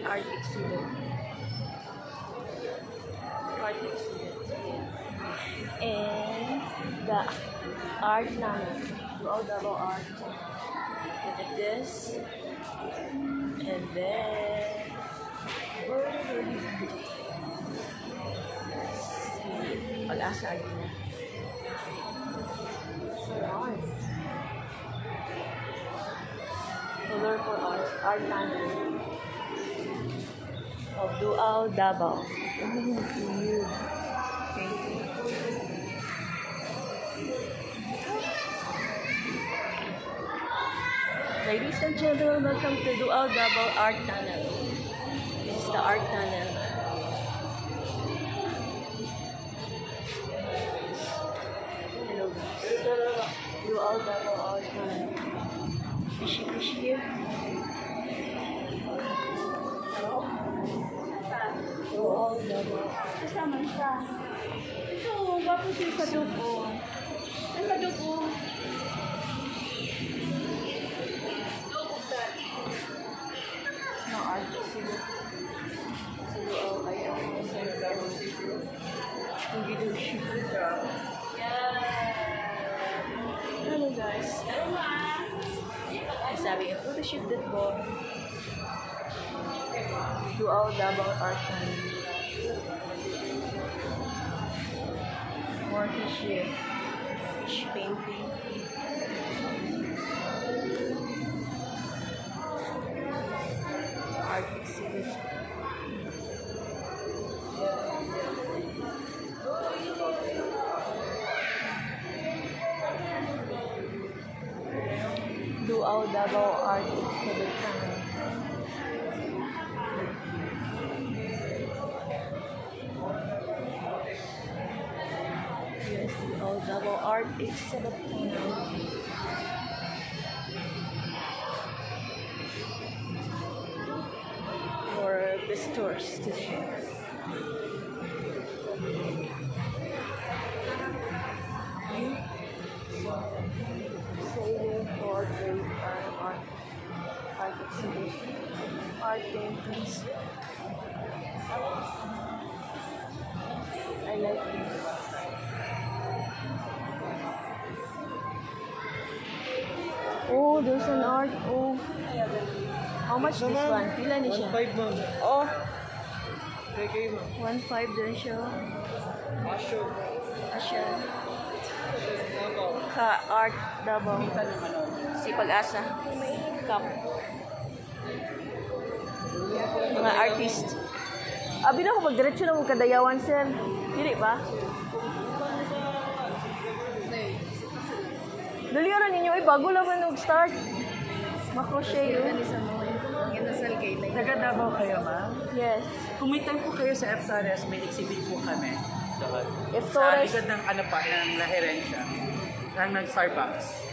art exhibit. And the art namin. Dual double art. Look at this. And then pag-asa agad na. Color for art namin. Of Dual Davao. Ladies and gentlemen, welcome to Dual Davao Art Tunnel. This is the art tunnel. Hello guys. Dual Davao Art Tunnel. Fishy. Dual Davao. Kasama siya. Ito, wapo siya sa dugo. Ay, sa dugo. Art exhibit. So, ayaw mo sa laro. Hindi daw shoot ito. Hello guys. Sabi nga, photoshoot that po. Dual Davao Art Tunnel. More fish painting. Art exhibit. Dual Davao Art exhibit namin. Yes, Dual Davao Art exhibit namin. Visitors to share. Saving for great art exhibition, art paintings. I like this. Oh, there's an art. Oh. How much this one? Pila ni siya? 1.5 ma'am. Oh. Okay ma'am. 1.5 din siya. Asya. Ka art Davao. Si Pag-asa. Cup. Mga artist. Abi na ko pagdiretso na mong kadayawan, sir. Dili ba? Daliaran ninyo ay bago lang man start. Makrochet yun. Taga Davao kayo ma'am? Yes. Kung may time po kayo sa F. Torres, may exhibit po kami. F. Sa Torres. likod ng ano pa, ng La Herencia. Ng Starbucks.